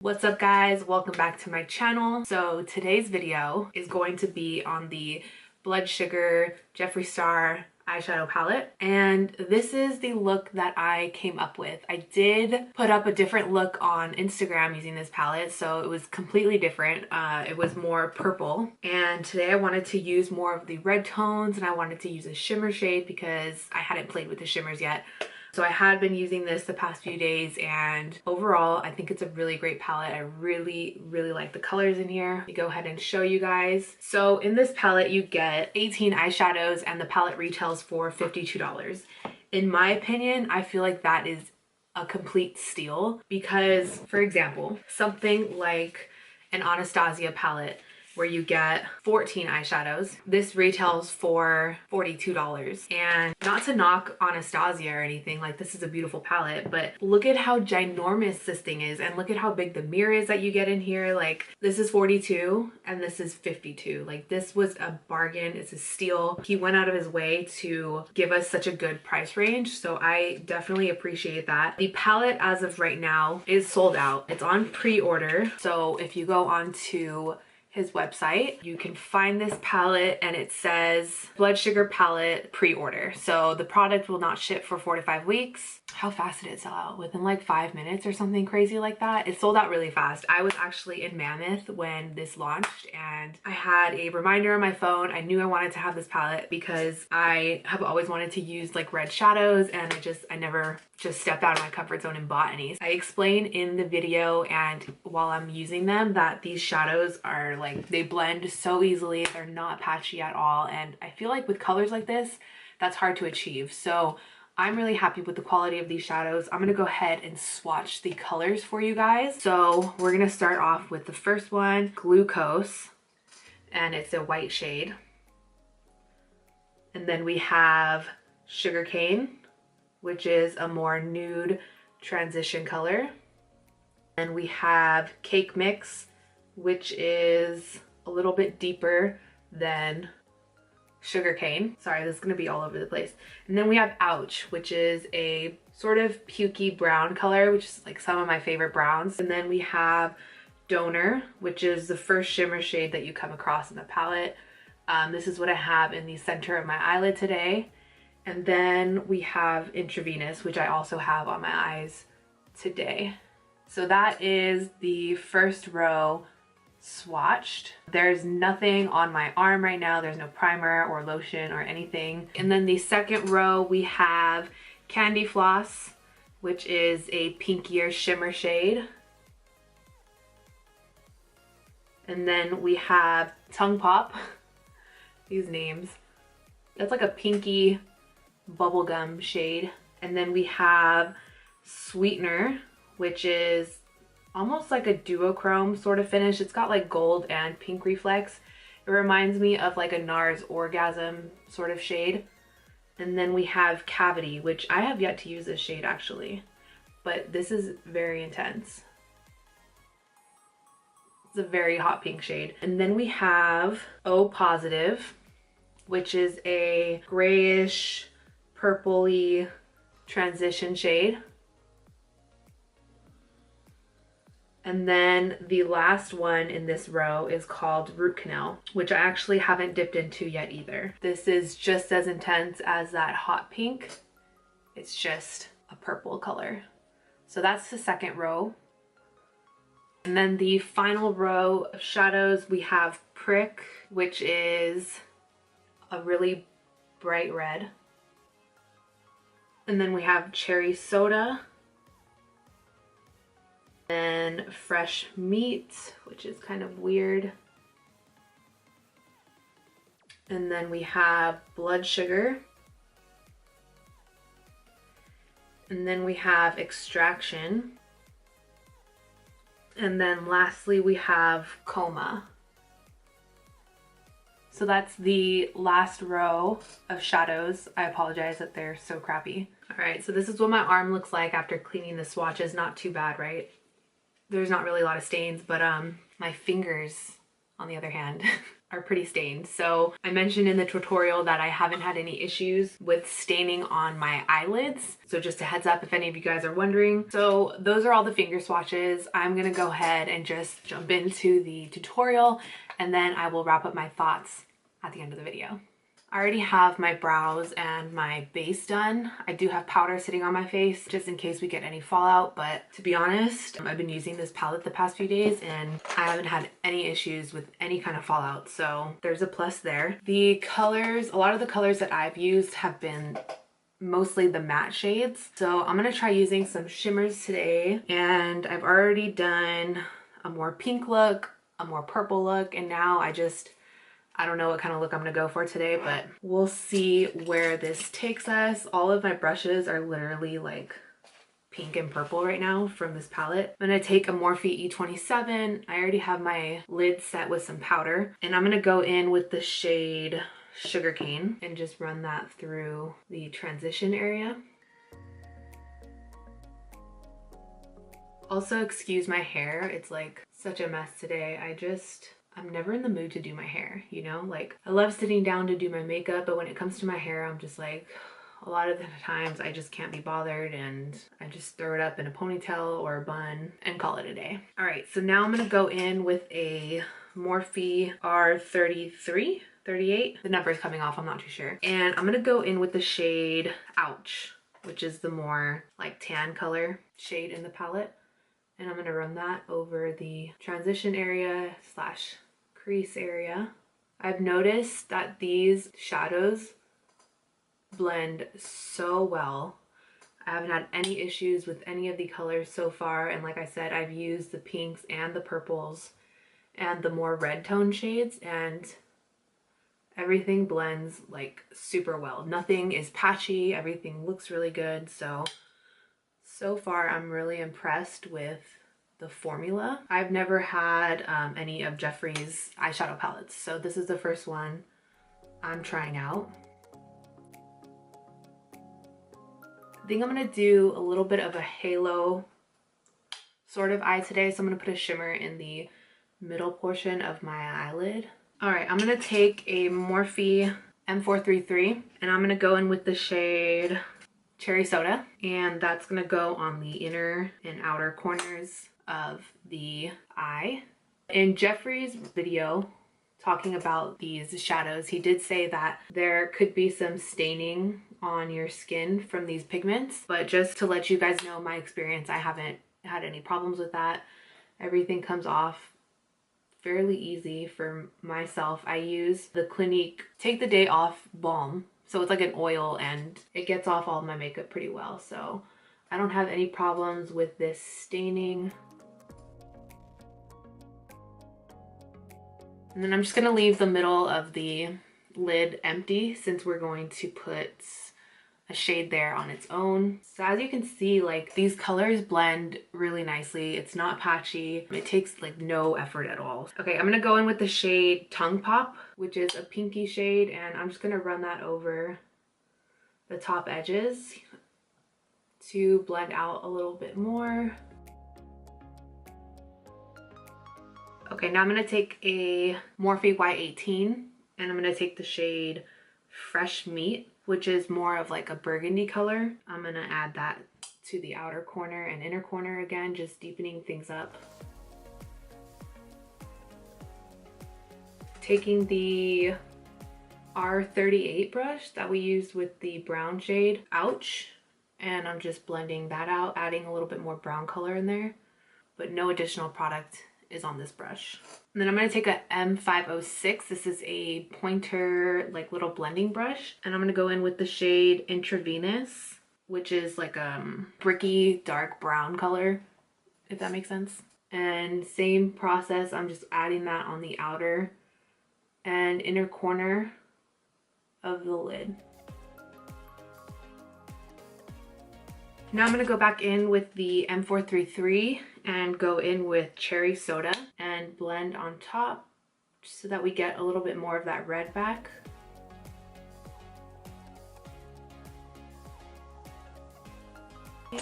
What's up guys, welcome back to my channel. So today's video is going to be on the Blood Sugar Jeffree Star eyeshadow palette, and this is the look that I came up with. I did put up a different look on Instagram using this palette, so it was completely different. It was more purple, and today I wanted to use more of the red tones and I wanted to use a shimmer shade because I hadn't played with the shimmers yet. So I had been using this the past few days, and overall I think it's a really great palette. I really like the colors in here. Let me go ahead and show you guys. So in this palette you get 18 eyeshadows and the palette retails for $52. In my opinion, I feel like that is a complete steal because, for example, something like an Anastasia palette where you get 14 eyeshadows. This retails for $42. And not to knock Anastasia or anything, like this is a beautiful palette, but look at how ginormous this thing is and look at how big the mirror is that you get in here. Like this is 42 and this is 52. Like this was a bargain, it's a steal. He went out of his way to give us such a good price range, so I definitely appreciate that. The palette as of right now is sold out. It's on pre-order, so if you go on to his website, you can find this palette and it says Blood Sugar palette pre-order. So the product will not ship for 4 to 5 weeks. How fast did it sell out? Within like 5 minutes or something crazy like that. It sold out really fast. I was actually in Mammoth when this launched and I had a reminder on my phone. I knew I wanted to have this palette because I have always wanted to use like red shadows, and I never just stepped out of my comfort zone and bought any. I explain in the video and while I'm using them that these shadows are like, they blend so easily, they're not patchy at all, and I feel like with colors like this, that's hard to achieve. So I'm really happy with the quality of these shadows. I'm gonna go ahead and swatch the colors for you guys. So we're gonna start off with the first one, Glucose, and it's a white shade. And then we have Sugarcane, which is a more nude transition color. And we have Cake Mix, which is a little bit deeper than Sugarcane. Sorry, this is gonna be all over the place. And then we have Ouch, which is a sort of pukey brown color, which is like some of my favorite browns. And then we have Donor, which is the first shimmer shade that you come across in the palette. This is what I have in the center of my eyelid today. And then we have Intravenous, which I also have on my eyes today. So that is the first row swatched. There's nothing on my arm right now. There's no primer or lotion or anything. And then the second row we have Candy Floss, which is a pinkier shimmer shade. And then we have Tongue Pop. These names. That's like a pinky bubblegum shade. And then we have Sweetener, which is almost like a duochrome sort of finish. It's got like gold and pink reflex. It reminds me of like a NARS Orgasm sort of shade. And then we have Cavity, which I have yet to use this shade actually, but this is very intense. It's a very hot pink shade. And then we have O Positive, which is a grayish purpley transition shade. And then the last one in this row is called Root Canal, which I actually haven't dipped into yet either. This is just as intense as that hot pink. It's just a purple color. So that's the second row. And then the final row of shadows, we have Prick, which is a really bright red. And then we have Cherry Soda. Then Fresh Meat, which is kind of weird. And then we have Blood Sugar. And then we have Extraction. And then lastly we have Coma. So that's the last row of shadows. I apologize that they're so crappy. All right, so this is what my arm looks like after cleaning the swatches. Not too bad, right? There's not really a lot of stains, but my fingers, on the other hand, are pretty stained. So I mentioned in the tutorial that I haven't had any issues with staining on my eyelids. So just a heads up if any of you guys are wondering. So those are all the finger swatches. I'm gonna go ahead and just jump into the tutorial, and then I will wrap up my thoughts at the end of the video. I already have my brows and my base done. I do have powder sitting on my face just in case we get any fallout, but to be honest, I've been using this palette the past few days and I haven't had any issues with any kind of fallout, so there's a plus there. The colors, a lot of the colors that I've used have been mostly the matte shades, so I'm gonna try using some shimmers today, and I've already done a more pink look, a more purple look, and now I don't know what kind of look I'm gonna go for today, but we'll see where this takes us. All of my brushes are literally like pink and purple right now from this palette. I'm gonna take a Morphe E27. I already have my lid set with some powder, and I'm gonna go in with the shade Sugarcane and just run that through the transition area. Also, excuse my hair. It's like such a mess today. I'm never in the mood to do my hair, you know? Like, I love sitting down to do my makeup, but when it comes to my hair, I'm just like, a lot of the times I just can't be bothered, and I just throw it up in a ponytail or a bun and call it a day. All right, so now I'm gonna go in with a Morphe R33, 38. The number is coming off, I'm not too sure. And I'm gonna go in with the shade Ouch, which is the more like tan color shade in the palette. And I'm gonna run that over the transition area slash crease area. I've noticed that these shadows blend so well. I haven't had any issues with any of the colors so far, and like I said, I've used the pinks and the purples and the more red tone shades, and everything blends like super well. Nothing is patchy, everything looks really good. So far I'm really impressed with the formula. I've never had any of Jeffree's eyeshadow palettes, so this is the first one I'm trying out. I think I'm gonna do a little bit of a halo sort of eye today, so I'm gonna put a shimmer in the middle portion of my eyelid. All right, I'm gonna take a Morphe M433 and I'm gonna go in with the shade Cherry Soda, and that's gonna go on the inner and outer corners of the eye. In Jeffree's video talking about these shadows, he did say that there could be some staining on your skin from these pigments, but just to let you guys know my experience, I haven't had any problems with that. Everything comes off fairly easy for myself. I use the Clinique Take the Day Off Balm, so it's like an oil and it gets off all of my makeup pretty well, so I don't have any problems with this staining. And then I'm just gonna leave the middle of the lid empty since we're going to put a shade there on its own. So as you can see, like, these colors blend really nicely. It's not patchy. It takes like no effort at all. Okay, I'm gonna go in with the shade Tongue Pop, which is a pinky shade, and I'm just gonna run that over the top edges to blend out a little bit more. Okay, now I'm gonna take a Morphe Y18 and I'm gonna take the shade Fresh Meat, which is more of like a burgundy color. I'm gonna add that to the outer corner and inner corner again, just deepening things up. Taking the R38 brush that we used with the brown shade Ouch, and I'm just blending that out, adding a little bit more brown color in there, but no additional product is on this brush. And then I'm going to take a M506. This is a pointer, like, little blending brush, and I'm going to go in with the shade Intravenous, which is like a bricky dark brown color, if that makes sense. And same process, I'm just adding that on the outer and inner corner of the lid. Now I'm going to go back in with the M433 and go in with Cherry Soda and blend on top so that we get a little bit more of that red back.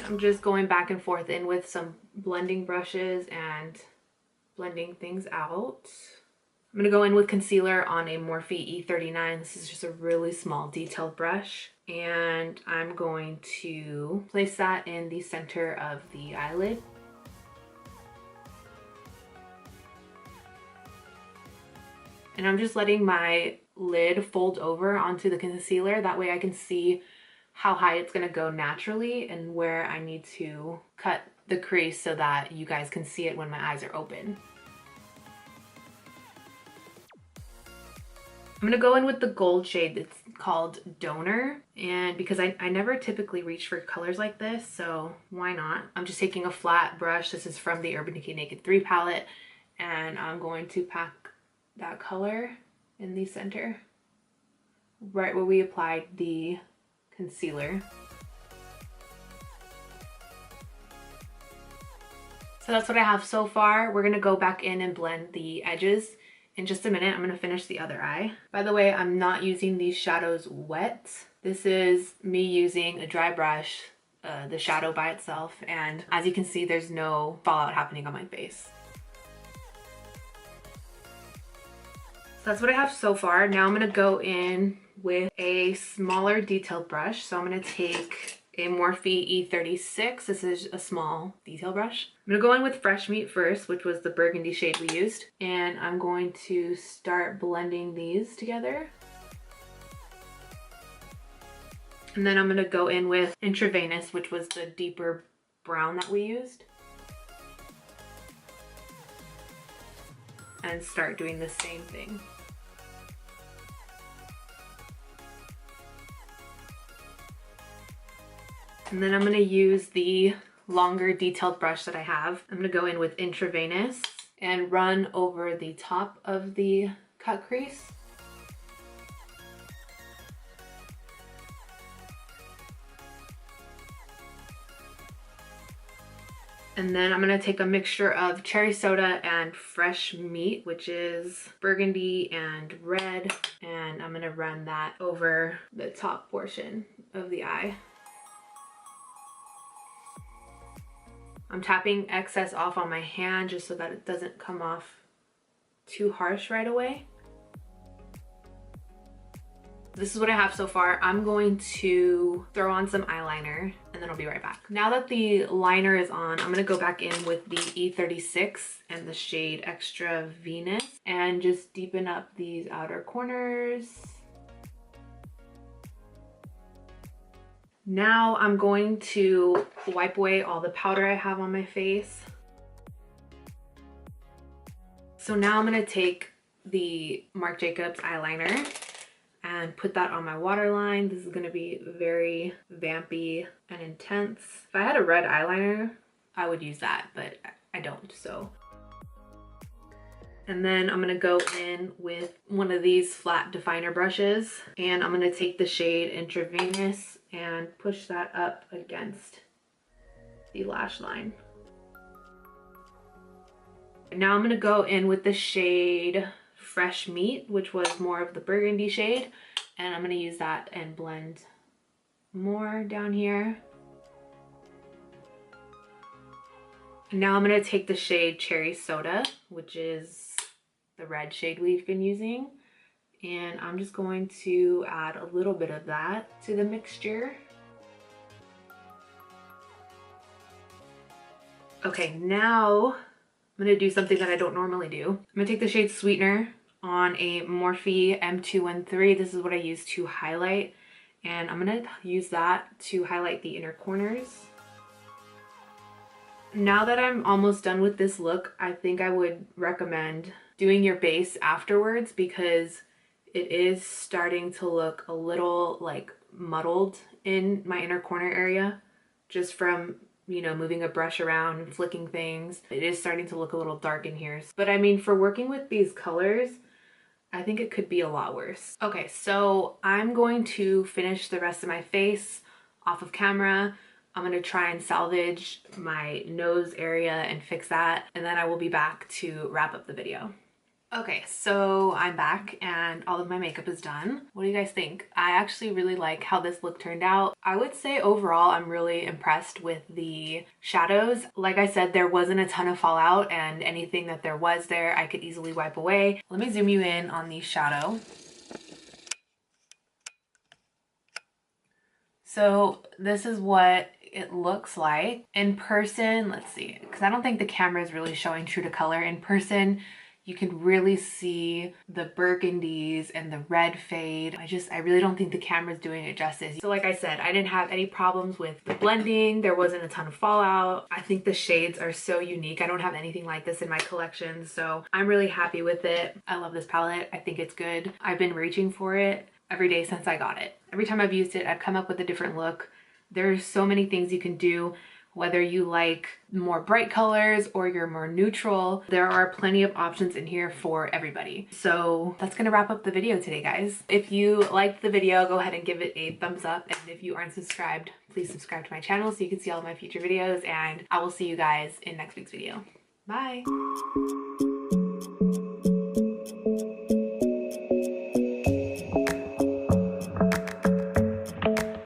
I'm just going back and forth in with some blending brushes and blending things out. I'm gonna go in with concealer on a Morphe E39. This is just a really small detailed brush. And I'm going to place that in the center of the eyelid. And I'm just letting my lid fold over onto the concealer. That way I can see how high it's gonna go naturally and where I need to cut the crease so that you guys can see it when my eyes are open. I'm gonna go in with the gold shade that's called Donor, and because I never typically reach for colors like this, so why not? I'm just taking a flat brush. This is from the Urban Decay Naked 3 palette, and I'm going to pack that color in the center, right where we applied the concealer. So that's what I have so far. We're gonna go back in and blend the edges. In just a minute, I'm gonna finish the other eye. By the way, I'm not using these shadows wet. This is me using a dry brush, the shadow by itself, and as you can see, there's no fallout happening on my face. So that's what I have so far. Now I'm gonna go in with a smaller detailed brush. So I'm gonna take a Morphe E36. This is a small detail brush. I'm gonna go in with Fresh Meat first, which was the burgundy shade we used. And I'm going to start blending these together. And then I'm gonna go in with Intravenous, which was the deeper brown that we used. And start doing the same thing. And then I'm gonna use the longer detailed brush that I have. I'm gonna go in with Intravenous and run over the top of the cut crease. And then I'm gonna take a mixture of cherry soda and Fresh Meat, which is burgundy and red, and I'm gonna run that over the top portion of the eye. I'm tapping excess off on my hand just so that it doesn't come off too harsh right away. This is what I have so far. I'm going to throw on some eyeliner and then I'll be right back. Now that the liner is on, I'm gonna go back in with the E36 and the shade Extra Venus and just deepen up these outer corners. Now I'm going to wipe away all the powder I have on my face. So now I'm gonna take the Marc Jacobs eyeliner and put that on my waterline. This is gonna be very vampy and intense. If I had a red eyeliner, I would use that, but I don't, so. And then I'm gonna go in with one of these flat definer brushes and I'm gonna take the shade Intravenous and push that up against the lash line. Now I'm gonna go in with the shade Fresh Meat, which was more of the burgundy shade, and I'm gonna use that and blend more down here. Now I'm gonna take the shade Cherry Soda, which is the red shade we've been using, and I'm just going to add a little bit of that to the mixture. Okay, now I'm gonna do something that I don't normally do. I'm gonna take the shade Sweetener on a Morphe M213. This is what I use to highlight, and I'm gonna use that to highlight the inner corners. Now that I'm almost done with this look, I think I would recommend doing your base afterwards because it is starting to look a little like muddled in my inner corner area just from, you know, moving a brush around and flicking things. It is starting to look a little dark in here. But I mean, for working with these colors, I think it could be a lot worse. Okay, so I'm going to finish the rest of my face off of camera. I'm gonna try and salvage my nose area and fix that, and then I will be back to wrap up the video. Okay, so I'm back and all of my makeup is done. What do you guys think? I actually really like how this look turned out. I would say overall I'm really impressed with the shadows. Like I said, there wasn't a ton of fallout, and anything that there was there I could easily wipe away. Let me zoom you in on the shadow. So this is what it looks like in person. Let's see, because I don't think the camera is really showing true to color. In person, you can really see the burgundies and the red fade. I really don't think the camera's doing it justice. So like I said, I didn't have any problems with the blending. There wasn't a ton of fallout. I think the shades are so unique. I don't have anything like this in my collection, so I'm really happy with it. I love this palette. I think it's good. I've been reaching for it every day since I got it. Every time I've used it, I've come up with a different look. There's so many things you can do. Whether you like more bright colors or you're more neutral, there are plenty of options in here for everybody. So that's gonna wrap up the video today, guys. If you liked the video, go ahead and give it a thumbs up. And if you aren't subscribed, please subscribe to my channel so you can see all of my future videos. And I will see you guys in next week's video. Bye.